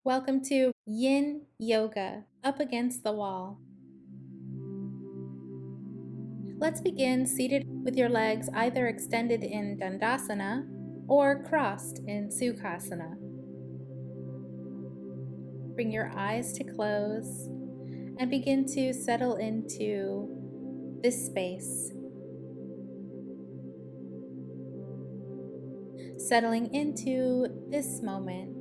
Welcome to Yin Yoga, up against the wall. Let's begin seated with your legs either extended in Dandasana or crossed in Sukhasana. Bring your eyes to close and begin to settle into this space. Settling into this moment.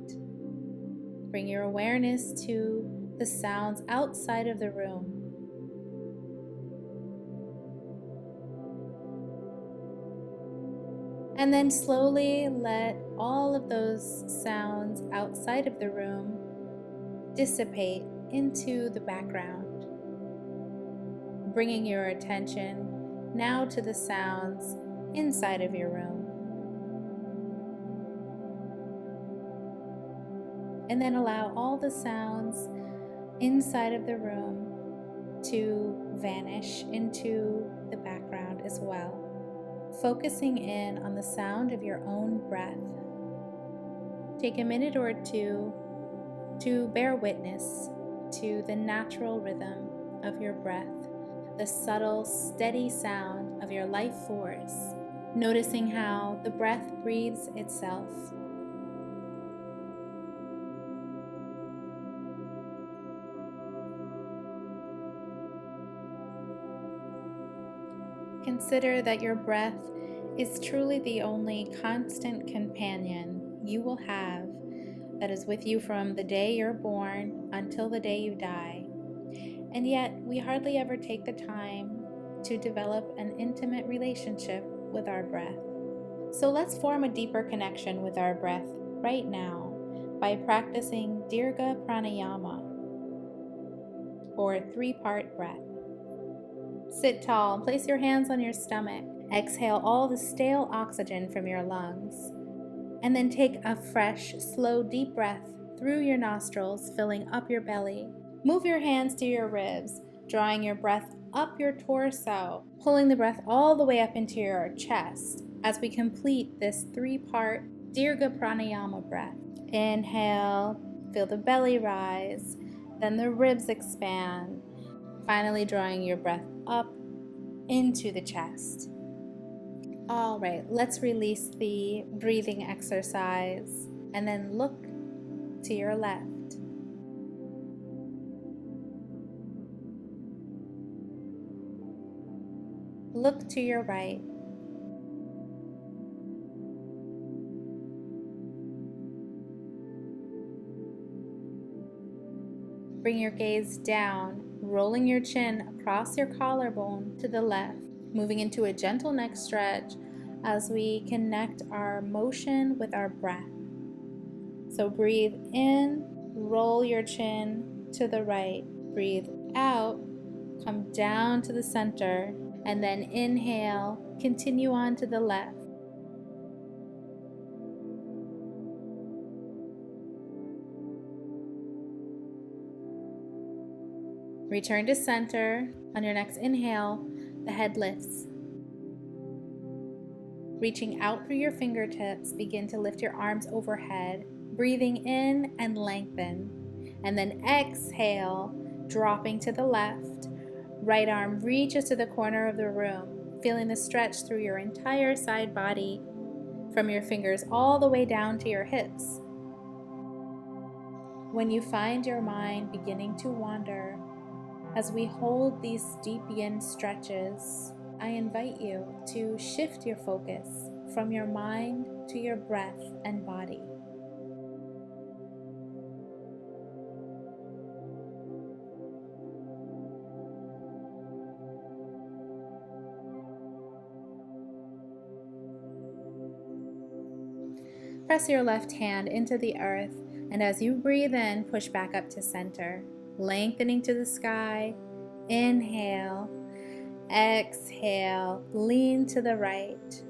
Bring your awareness to the sounds outside of the room. And then slowly let all of those sounds outside of the room dissipate into the background, bringing your attention now to the sounds inside of your room. And then allow all the sounds inside of the room to vanish into the background as well, focusing in on the sound of your own breath. Take a minute or two to bear witness to the natural rhythm of your breath, the subtle, steady sound of your life force, noticing how the breath breathes itself. Consider that your breath is truly the only constant companion you will have that is with you from the day you're born until the day you die. And yet, we hardly ever take the time to develop an intimate relationship with our breath. So let's form a deeper connection with our breath right now by practicing Dirga Pranayama, or three-part breath. Sit tall and place your hands on your stomach. Exhale all the stale oxygen from your lungs. And then take a fresh, slow, deep breath through your nostrils, filling up your belly. Move your hands to your ribs, drawing your breath up your torso, pulling the breath all the way up into your chest as we complete this three-part Dirga Pranayama breath. Inhale, feel the belly rise, then the ribs expand, finally drawing your breath up into the chest. All right, let's release the breathing exercise and then look to your left. Look to your right. Bring your gaze down, rolling your chin across your collarbone to the left, moving into a gentle neck stretch as we connect our motion with our breath. So breathe in, roll your chin to the right. Breathe out, come down to the center, and then inhale, continue on to the left. Return to center. On your next inhale, the head lifts. Reaching out through your fingertips, begin to lift your arms overhead, breathing in and lengthen. And then exhale, dropping to the left. Right arm reaches to the corner of the room, feeling the stretch through your entire side body, from your fingers all the way down to your hips. When you find your mind beginning to wander, as we hold these deep yin stretches, I invite you to shift your focus from your mind to your breath and body. Press your left hand into the earth, and as you breathe in, push back up to center, lengthening to the sky. Inhale, exhale, lean to the right.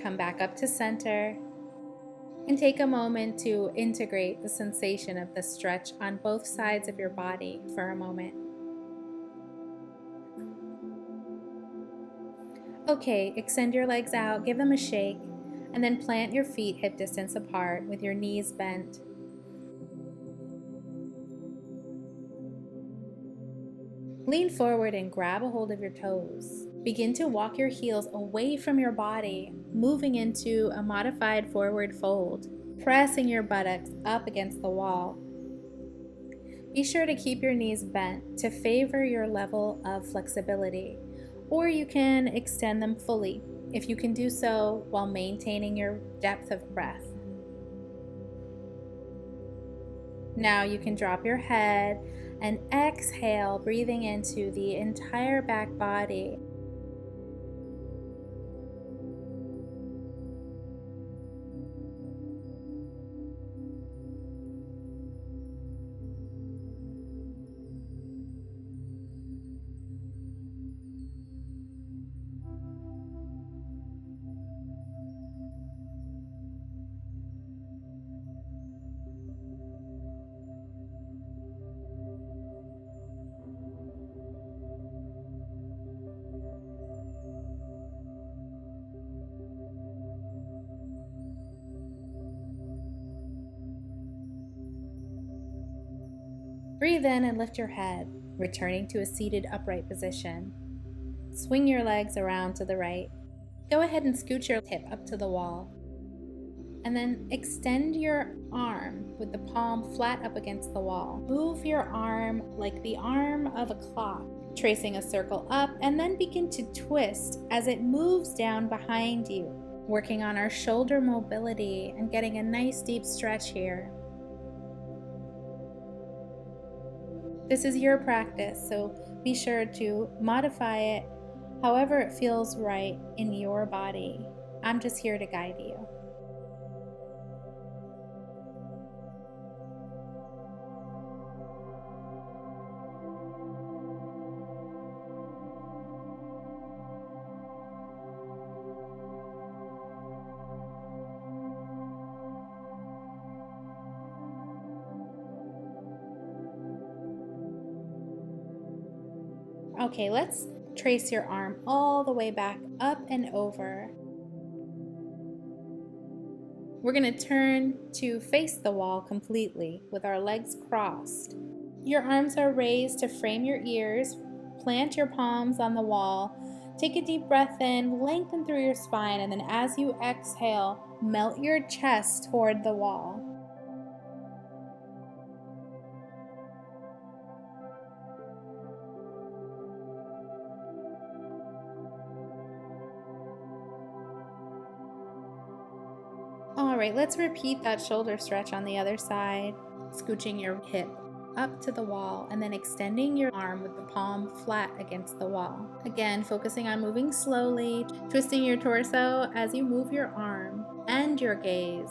Come back up to center and take a moment to integrate the sensation of the stretch on both sides of your body for a moment. Okay, extend your legs out, give them a shake, and then plant your feet hip distance apart with your knees bent. Lean forward and grab a hold of your toes. Begin to walk your heels away from your body, moving into a modified forward fold, pressing your buttocks up against the wall. Be sure to keep your knees bent to favor your level of flexibility, or you can extend them fully if you can do so while maintaining your depth of breath. Now you can drop your head and exhale, breathing into the entire back body. Breathe in and lift your head, returning to a seated upright position. Swing your legs around to the right. Go ahead and scoot your hip up to the wall. And then extend your arm with the palm flat up against the wall. Move your arm like the arm of a clock, tracing a circle up, and then begin to twist as it moves down behind you, working on our shoulder mobility and getting a nice deep stretch here. This is your practice, so be sure to modify it however it feels right in your body. I'm just here to guide you. Okay, let's trace your arm all the way back up and over. We're going to turn to face the wall completely with our legs crossed. Your arms are raised to frame your ears. Plant your palms on the wall. Take a deep breath in, lengthen through your spine, and then as you exhale, melt your chest toward the wall. All right, let's repeat that shoulder stretch on the other side, scooching your hip up to the wall and then extending your arm with the palm flat against the wall. Again, focusing on moving slowly, twisting your torso as you move your arm and your gaze.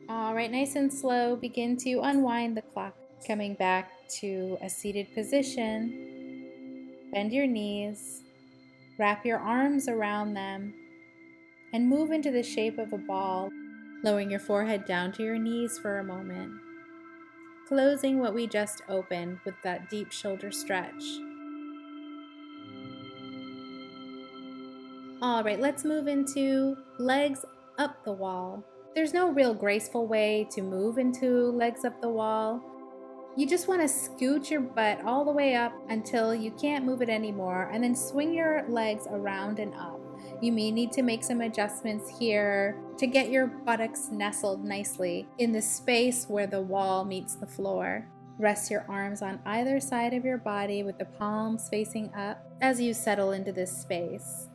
All right, nice and slow, begin to unwind the clock. Coming back to a seated position, bend your knees, wrap your arms around them, and move into the shape of a ball, lowering your forehead down to your knees for a moment, closing what we just opened with that deep shoulder stretch. All right, let's move into legs up the wall. There's no real graceful way to move into legs up the wall. You just want to scoot your butt all the way up until you can't move it anymore, and then swing your legs around and up. You may need to make some adjustments here to get your buttocks nestled nicely in the space where the wall meets the floor. Rest your arms on either side of your body with the palms facing up as you settle into this space.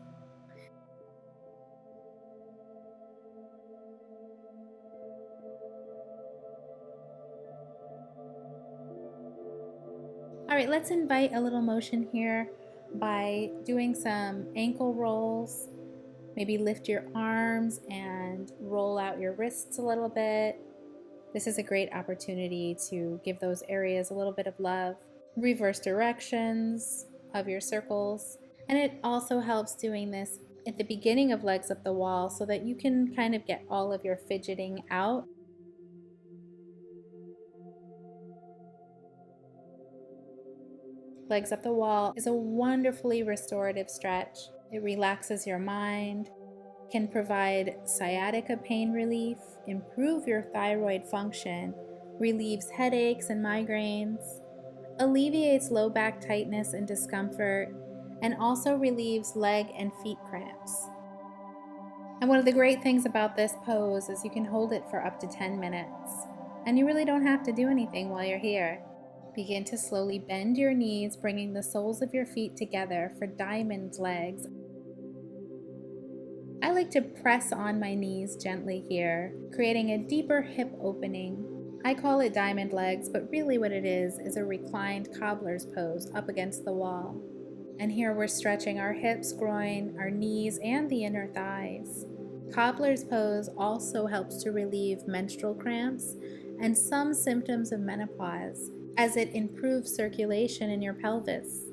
All right, let's invite a little motion here by doing some ankle rolls. Maybe lift your arms and roll out your wrists a little bit. This is a great opportunity to give those areas a little bit of love. Reverse directions of your circles. And it also helps doing this at the beginning of legs up the wall so that you can kind of get all of your fidgeting out. Legs up the wall is a wonderfully restorative stretch. It relaxes your mind, can provide sciatica pain relief, improve your thyroid function, relieves headaches and migraines, alleviates low back tightness and discomfort, and also relieves leg and feet cramps. And one of the great things about this pose is you can hold it for up to 10 minutes. And you really don't have to do anything while you're here. Begin to slowly bend your knees, bringing the soles of your feet together for diamond legs. I like to press on my knees gently here, creating a deeper hip opening. I call it diamond legs, but really what it is a reclined cobbler's pose up against the wall. And here we're stretching our hips, groin, our knees, and the inner thighs. Cobbler's pose also helps to relieve menstrual cramps and some symptoms of menopause, as it improves circulation in your pelvis.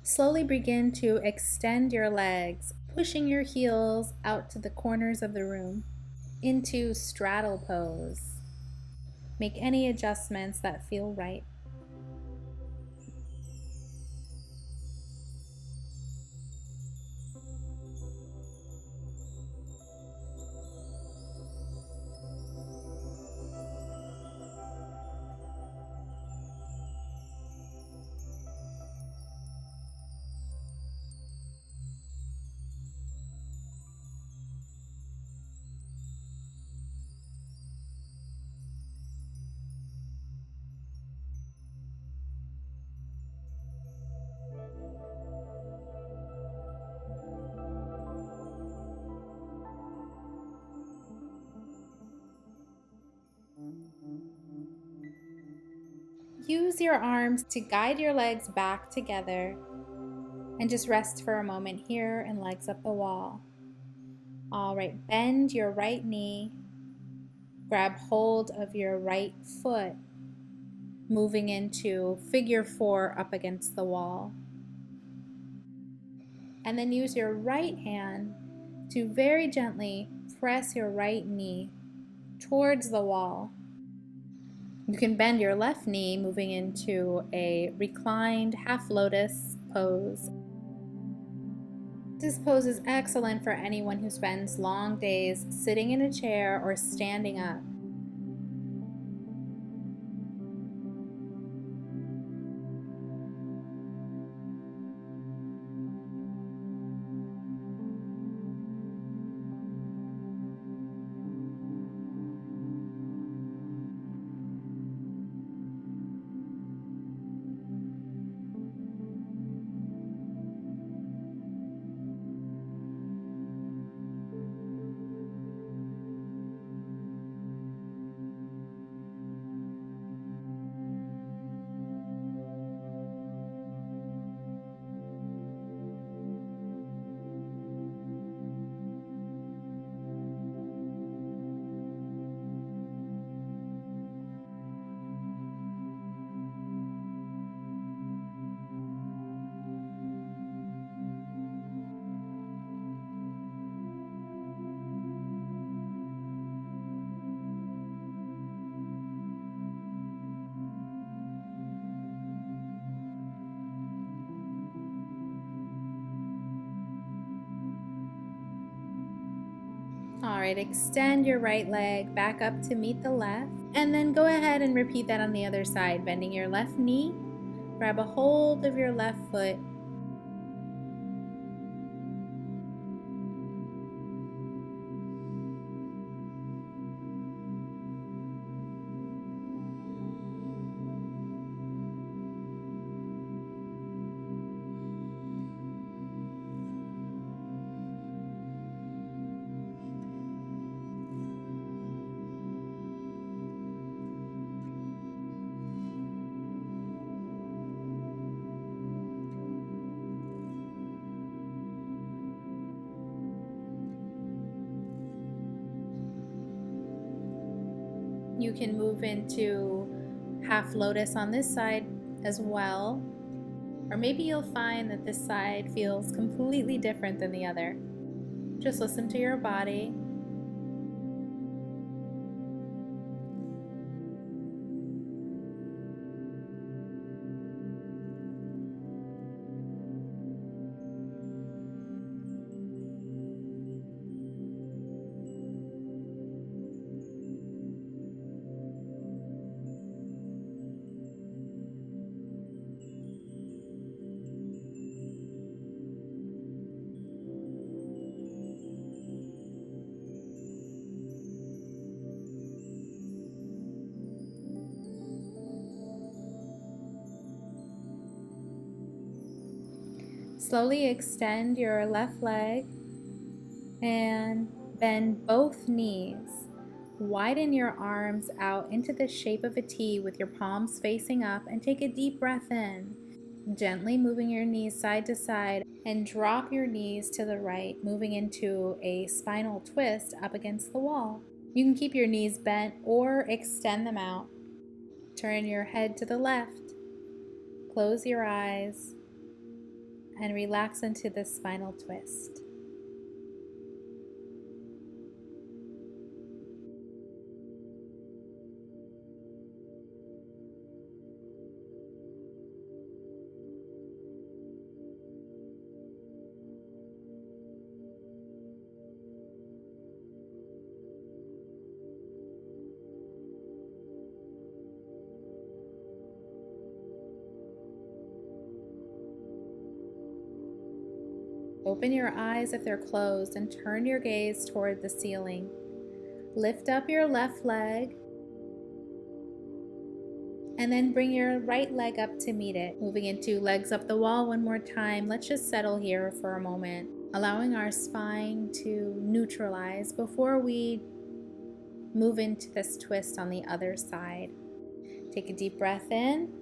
Slowly begin to extend your legs, pushing your heels out to the corners of the room into straddle pose. Make any adjustments that feel right. Use your arms to guide your legs back together and just rest for a moment here and legs up the wall. All right, bend your right knee, grab hold of your right foot, moving into figure four up against the wall. And then use your right hand to very gently press your right knee towards the wall. You can bend your left knee, moving into a reclined half lotus pose. This pose is excellent for anyone who spends long days sitting in a chair or standing up. All right, extend your right leg back up to meet the left. And then go ahead and repeat that on the other side, bending your left knee. Grab a hold of your left foot. You can move into half lotus on this side as well. Or maybe you'll find that this side feels completely different than the other. Just listen to your body. Slowly extend your left leg and bend both knees. Widen your arms out into the shape of a T with your palms facing up and take a deep breath in. Gently moving your knees side to side and drop your knees to the right, moving into a spinal twist up against the wall. You can keep your knees bent or extend them out. Turn your head to the left. Close your eyes and relax into this spinal twist. Open your eyes if they're closed and turn your gaze toward the ceiling. Lift up your left leg and then bring your right leg up to meet it. Moving into legs up the wall one more time. Let's just settle here for a moment, allowing our spine to neutralize before we move into this twist on the other side. Take a deep breath in,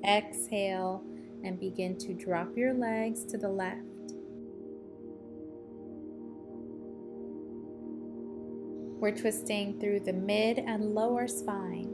exhale, and begin to drop your legs to the left. We're twisting through the mid and lower spine.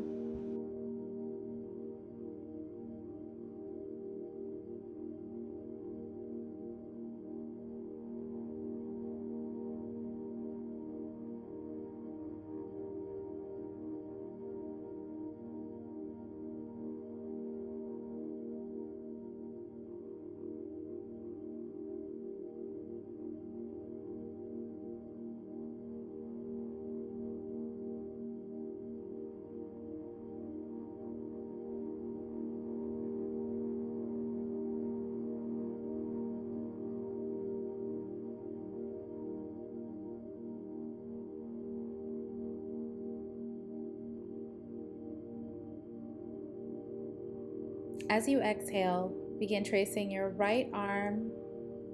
As you exhale, begin tracing your right arm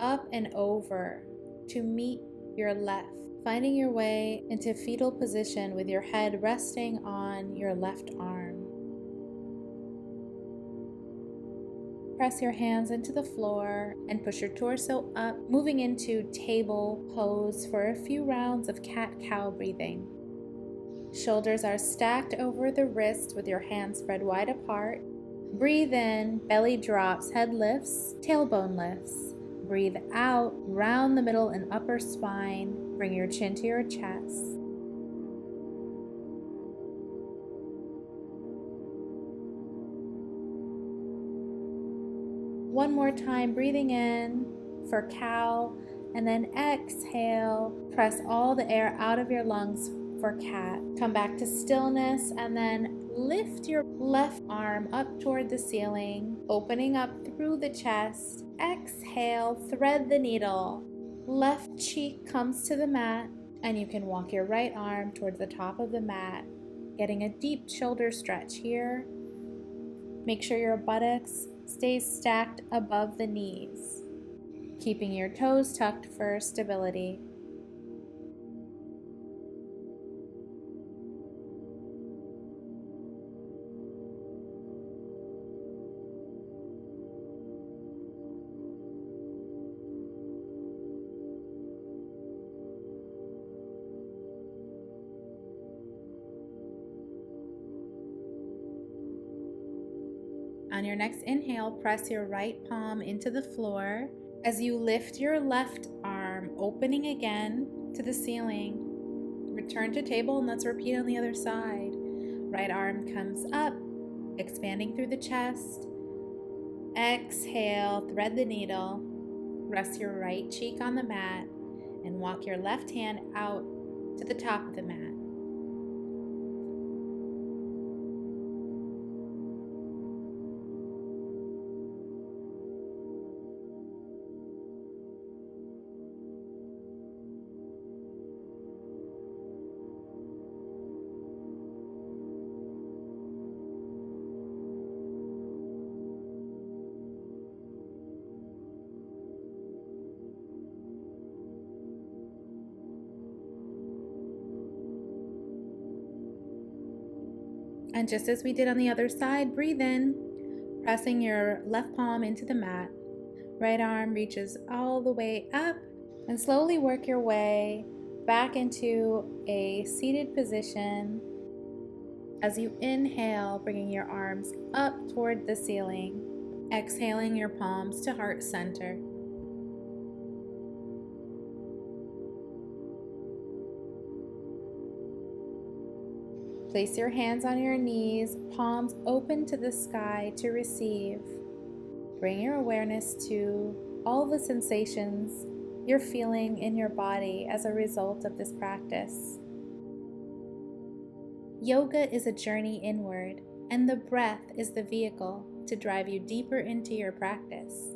up and over to meet your left, finding your way into fetal position with your head resting on your left arm. Press your hands into the floor and push your torso up, moving into table pose for a few rounds of cat-cow breathing. Shoulders are stacked over the wrists with your hands spread wide apart. Breathe in, belly drops, head lifts, tailbone lifts. Breathe out, round the middle and upper spine. Bring your chin to your chest. One more time, breathing in for cow, and then exhale. Press all the air out of your lungs for cat. Come back to stillness and then lift your left arm up toward the ceiling, opening up through the chest. Exhale, thread the needle. Left cheek comes to the mat, and you can walk your right arm towards the top of the mat, getting a deep shoulder stretch here. Make sure your buttocks stay stacked above the knees, keeping your toes tucked for stability. On your next inhale, press your right palm into the floor as you lift your left arm, opening again to the ceiling. Return to table and let's repeat on the other side. Right arm comes up, expanding through the chest. Exhale, thread the needle. Rest your right cheek on the mat and walk your left hand out to the top of the mat. And just as we did on the other side, breathe in, pressing your left palm into the mat. Right arm reaches all the way up, and slowly work your way back into a seated position as you inhale, bringing your arms up toward the ceiling. Exhaling your palms to heart center. Place your hands on your knees, palms open to the sky to receive. Bring your awareness to all the sensations you're feeling in your body as a result of this practice. Yoga is a journey inward, and the breath is the vehicle to drive you deeper into your practice.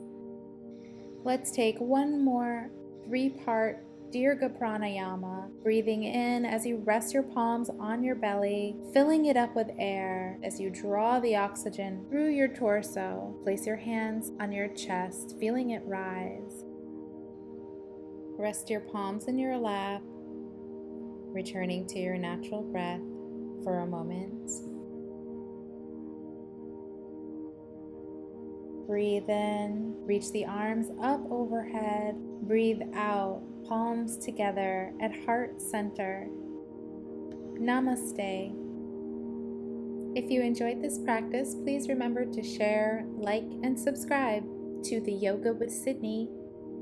Let's take one more 3-part Dirga Pranayama, breathing in as you rest your palms on your belly, filling it up with air as you draw the oxygen through your torso. Place your hands on your chest, feeling it rise. Rest your palms in your lap, returning to your natural breath for a moment. Breathe in, reach the arms up overhead. Breathe out, palms together at heart center. Namaste. If you enjoyed this practice, please remember to share, like, and subscribe to the Yoga with Cydne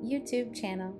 YouTube channel.